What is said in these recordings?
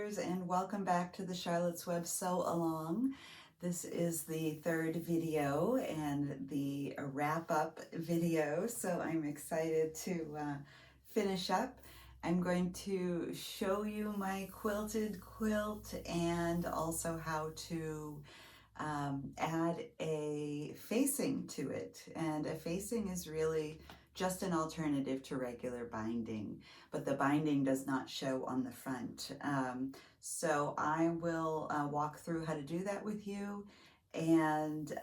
quilters, and welcome back to the Charlotte's Web Sew Along. This is the third video and the wrap-up video, so I'm excited to finish up. I'm going to show you my quilted quilt and also how to add a facing to it. And a facing is really just an alternative to regular binding, but the binding does not show on the front. So I will walk through how to do that with you and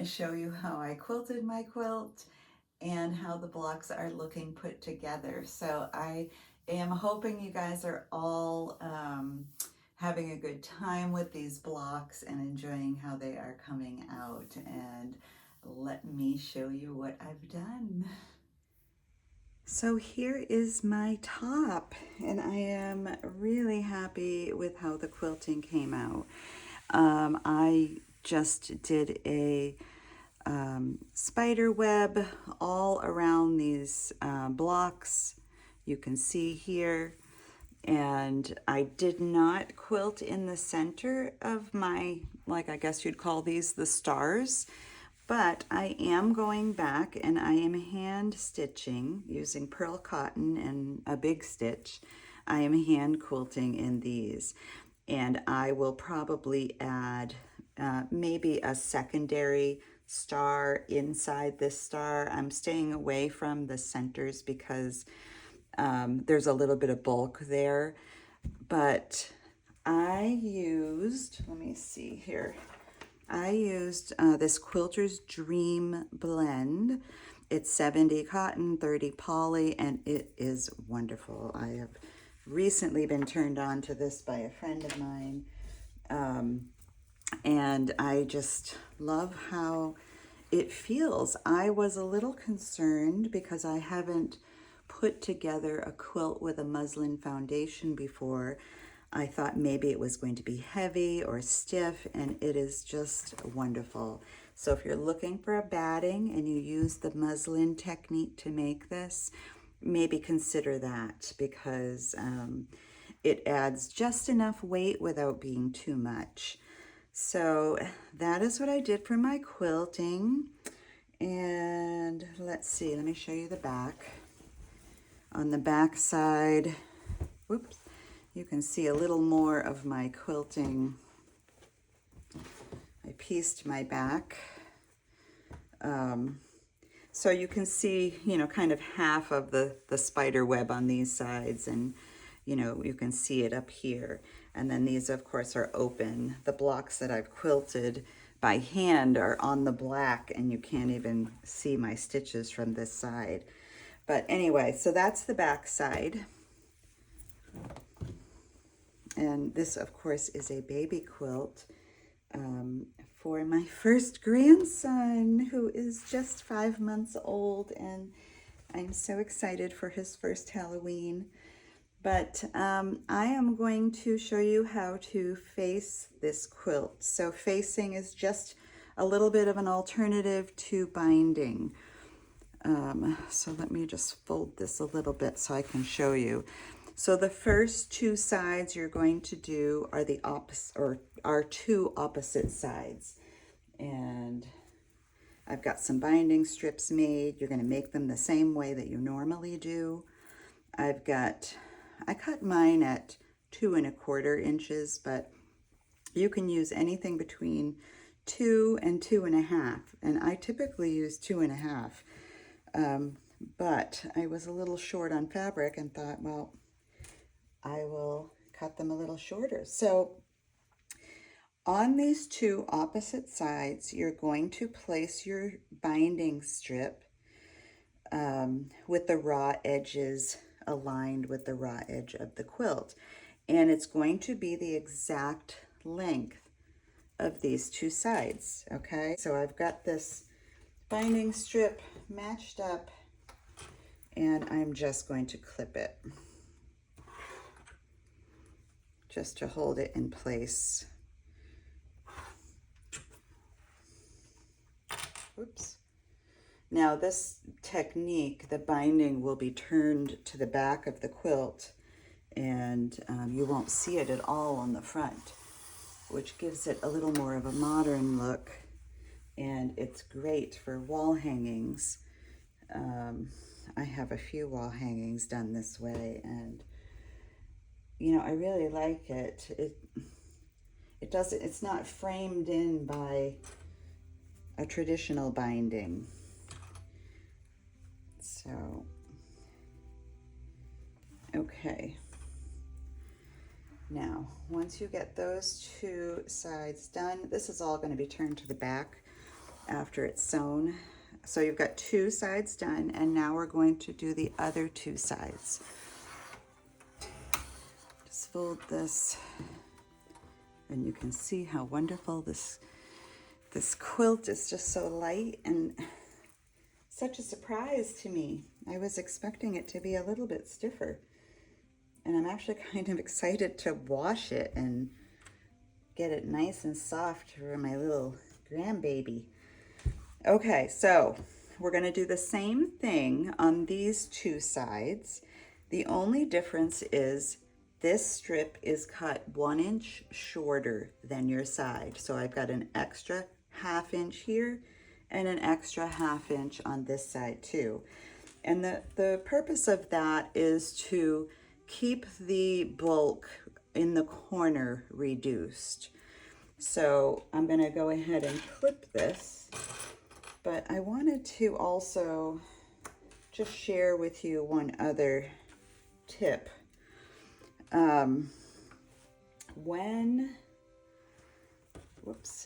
show you how I quilted my quilt and how the blocks are looking put together. So I am hoping you guys are all having a good time with these blocks and enjoying how they are coming out. And let me show you what I've done. So here is my top, and I am really happy with how the quilting came out. I just did a spider web all around these blocks. You can see here. And I did not quilt in the center of my, like I guess you'd call these the stars, but I am going back and I am hand stitching using pearl cotton and a big stitch. I am hand quilting in these, and I will probably add maybe a secondary star inside this star. I'm staying away from the centers because there's a little bit of bulk there, but I used, let me see here, I used this Quilter's Dream blend. It's 70 cotton, 30 poly, and it is wonderful. I have recently been turned on to this by a friend of mine, and I just love how it feels. I was a little concerned because I haven't put together a quilt with a muslin foundation before. I thought maybe it was going to be heavy or stiff, and it is just wonderful. So if you're looking for a batting and you use the muslin technique to make this, maybe consider that, because it adds just enough weight without being too much. So that is what I did for my quilting. And let's see, let me show you the back. On the back side, whoops, you can see a little more of my quilting. I pieced my back. So you can see, you know, kind of half of the spider web on these sides, and, you know, you can see it up here. And then these, of course, are open. The blocks that I've quilted by hand are on the black, and you can't even see my stitches from this side. But anyway, so that's the back side. And this, of course, is a baby quilt for my first grandson, who is just 5 months old, and I'm so excited for his first Halloween. But I am going to show you how to face this quilt. So facing is just a little bit of an alternative to binding. So let me just fold this a little bit so I can show you. So the first two sides you're going to do are the opposite, or are two opposite sides. And I've got some binding strips made. You're going to make them the same way that you normally do. I cut mine at 2 1/4 inches, but you can use anything between 2 and 2 1/2. And I typically use 2 1/2. But I was a little short on fabric and thought, well, I will cut them a little shorter. So on these two opposite sides, you're going to place your binding strip with the raw edges aligned with the raw edge of the quilt. And it's going to be the exact length of these two sides, okay? So I've got this binding strip matched up, and I'm just going to clip it just to hold it in place. Oops. Now this technique, the binding will be turned to the back of the quilt, and you won't see it at all on the front, which gives it a little more of a modern look, and it's great for wall hangings. I have a few wall hangings done this way, and you know, I really like it. It's not framed in by a traditional binding. So, okay. Now, once you get those two sides done, this is all going to be turned to the back after it's sewn. So you've got two sides done, and now we're going to do the other two sides. Just fold this, and you can see how wonderful this quilt is, just so light and such a surprise to me. I was expecting it to be a little bit stiffer, and I'm actually kind of excited to wash it and get it nice and soft for my little grandbaby. Okay, so we're going to do the same thing on these two sides. The only difference is this strip is cut 1 inch shorter than your side. So I've got an extra 1/2 inch here and an extra 1/2 inch on this side too. And the purpose of that is to keep the bulk in the corner reduced. So I'm going to go ahead and clip this. But I wanted to also just share with you one other tip.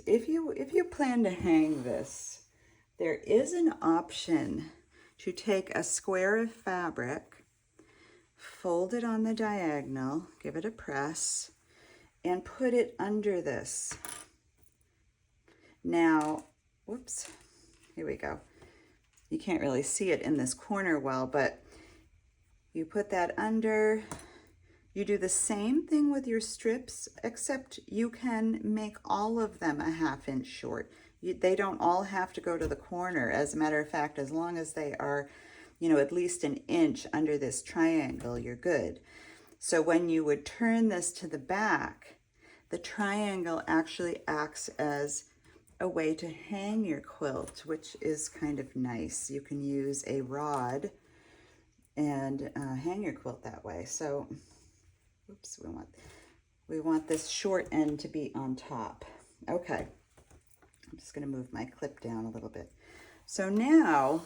If you plan to hang this, there is an option to take a square of fabric, fold it on the diagonal, give it a press, and put it under this. Now, here we go. You can't really see it in this corner well, but you put that under. You do the same thing with your strips, except you can make all of them a 1/2 inch short. They don't all have to go to the corner. As a matter of fact, as long as they are, you know, at least 1 inch under this triangle, you're good. So when you would turn this to the back, the triangle actually acts as a way to hang your quilt, which is kind of nice. You can use a rod and hang your quilt that way. So, we want this short end to be on top. Okay, I'm just going to move my clip down a little bit. So now,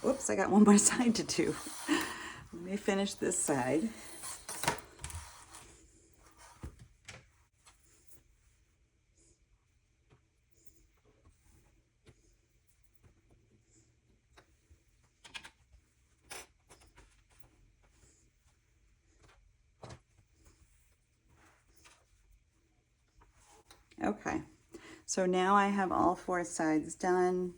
I got one more side to do. Let me finish this side. Okay, so now I have all 4 sides done.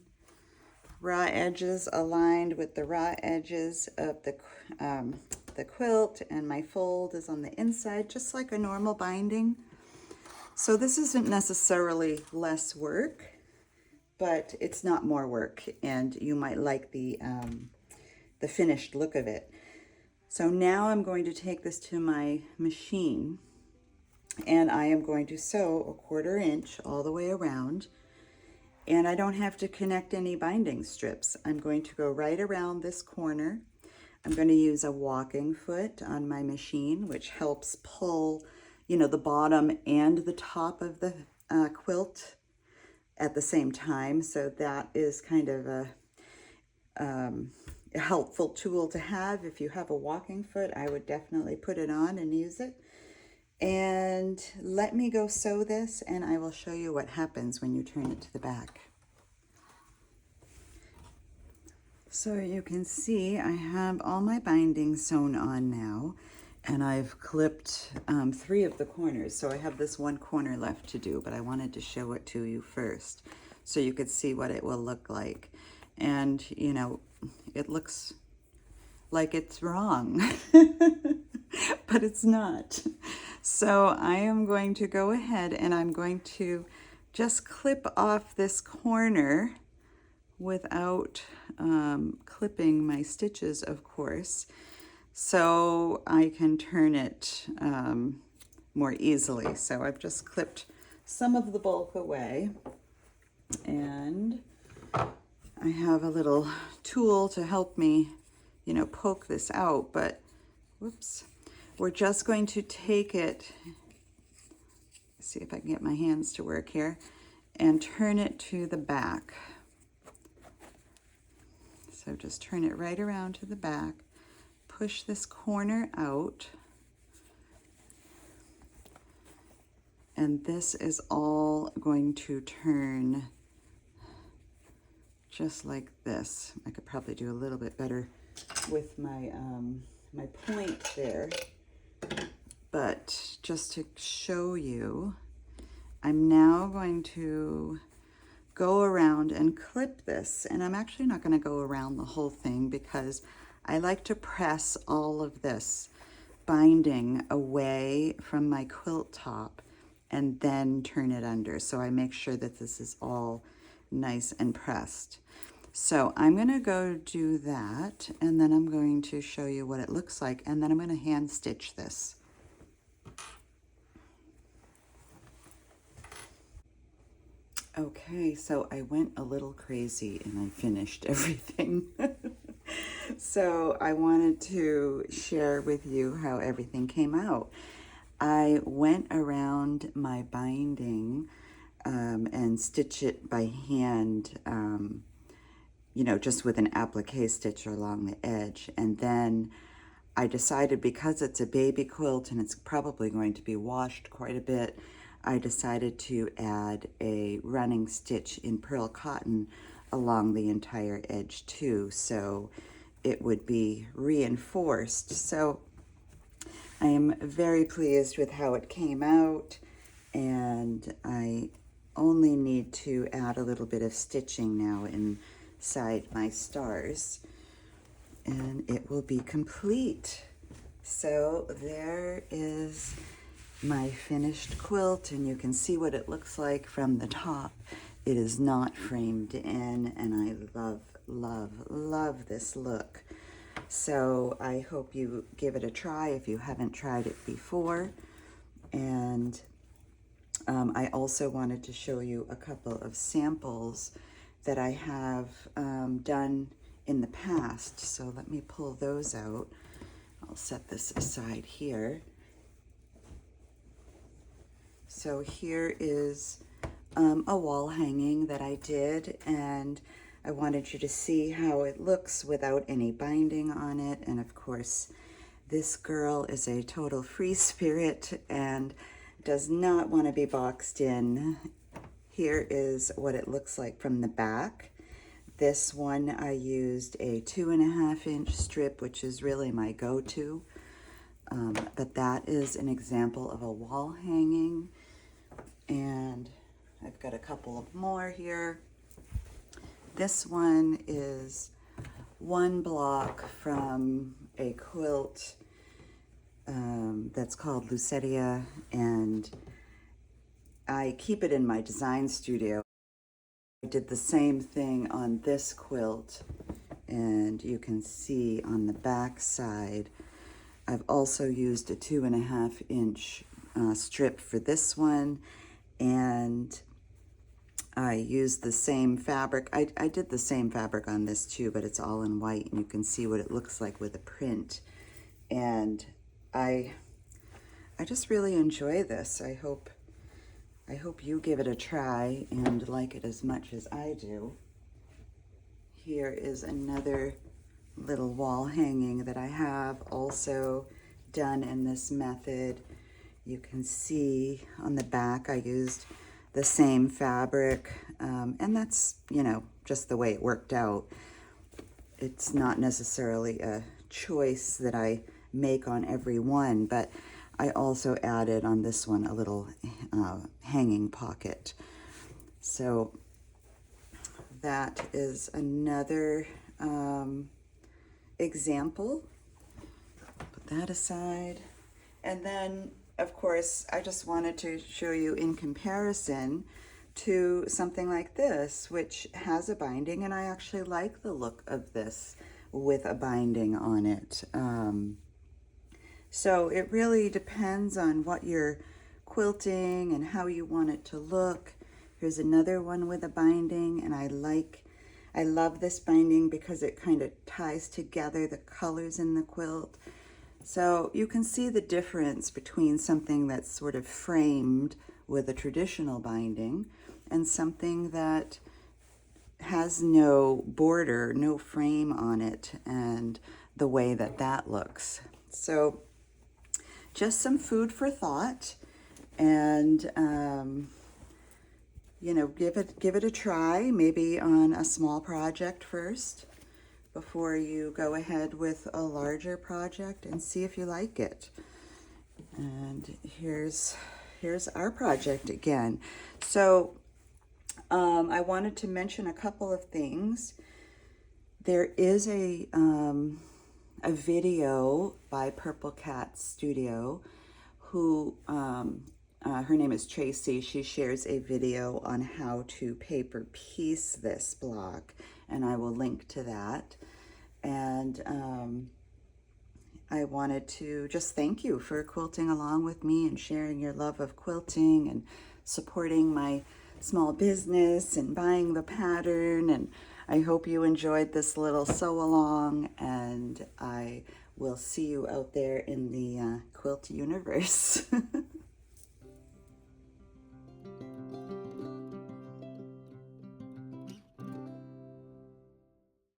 Raw edges aligned with the raw edges of the quilt, and my fold is on the inside, just like a normal binding. So this isn't necessarily less work, but it's not more work, and you might like the finished look of it. So now I'm going to take this to my machine, and I am going to sew a 1/4 inch all the way around, and I don't have to connect any binding strips. I'm going to go right around this corner. I'm going to use a walking foot on my machine, which helps pull, you know, the bottom and the top of the quilt at the same time. So that is kind of a helpful tool to have. If you have a walking foot, I would definitely put it on and use it. And let me go sew this, and I will show you what happens when you turn it to the back. So you can see I have all my bindings sewn on now, and I've clipped 3 of the corners. So I have this one corner left to do, but I wanted to show it to you first so you could see what it will look like. And, you know, it looks like it's wrong, but it's not. So I am going to go ahead and I'm going to just clip off this corner without clipping my stitches, of course. so I can turn it more easily. So I've just clipped some of the bulk away, and I have a little tool to help me, poke this out, but whoops. We're just going to take it, see if I can get my hands to work here, and turn it to the back. So just turn it right around to the back, push this corner out, and this is all going to turn just like this. I could probably do a little bit better with my my point there, but just to show you, I'm now going to go around and clip this, and I'm actually not going to go around the whole thing because I like to press all of this binding away from my quilt top and then turn it under, so I make sure that this is all nice and pressed. So I'm going to go do that, and then I'm going to show you what it looks like, and then I'm going to hand stitch this. Okay, so I went a little crazy and I finished everything. So I wanted to share with you how everything came out. I went around my binding and stitch it by hand, just with an applique stitch along the edge. And then I decided, because it's a baby quilt and it's probably going to be washed quite a bit, I decided to add a running stitch in pearl cotton along the entire edge too, so it would be reinforced. So I am very pleased with how it came out, and I only need to add a little bit of stitching now inside my stars, and it will be complete. So there is my finished quilt, and you can see what it looks like from the top. It is not framed in, and I love, love, love this look. So I hope you give it a try if you haven't tried it before. And I also wanted to show you a couple of samples that I have done in the past. So let me pull those out. I'll set this aside here. So here is a wall hanging that I did, and I wanted you to see how it looks without any binding on it. And of course, this girl is a total free spirit and does not want to be boxed in. Here is what it looks like from the back. This one I used a 2.5-inch strip, which is really my go-to. But that is an example of a wall hanging. And I've got a couple of more here. This one is one block from a quilt that's called Lucetia, and I keep it in my design studio. I did the same thing on this quilt, and you can see on the back side, I've also used a 2.5-inch strip for this one, and I used the same fabric. I did the same fabric on this too, but it's all in white, and you can see what it looks like with a print. And I just really enjoy this. I hope you give it a try and like it as much as I do. Here is another little wall hanging that I have also done in this method. You can see on the back I used the same fabric, and that's, just the way it worked out. It's not necessarily a choice that I make on every one, but I also added on this one a little hanging pocket. So that is another example. Put that aside. And then, of course, I just wanted to show you in comparison to something like this, which has a binding, and I actually like the look of this with a binding on it. So it really depends on what you're quilting and how you want it to look. Here's another one with a binding, and I love this binding because it kind of ties together the colors in the quilt. So you can see the difference between something that's sort of framed with a traditional binding and something that has no border, no frame on it, and the way that that looks. So just some food for thought, and you know, give it a try, maybe on a small project first before you go ahead with a larger project, and see if you like it. And here's our project again. So I wanted to mention a couple of things. There is a video by Purple Cat Studio, who her name is Tracy. She shares a video on how to paper piece this block, and I will link to that. And I wanted to just thank you for quilting along with me and sharing your love of quilting and supporting my small business and buying the pattern. And I hope you enjoyed this little sew along, and I will see you out there in the quilt universe.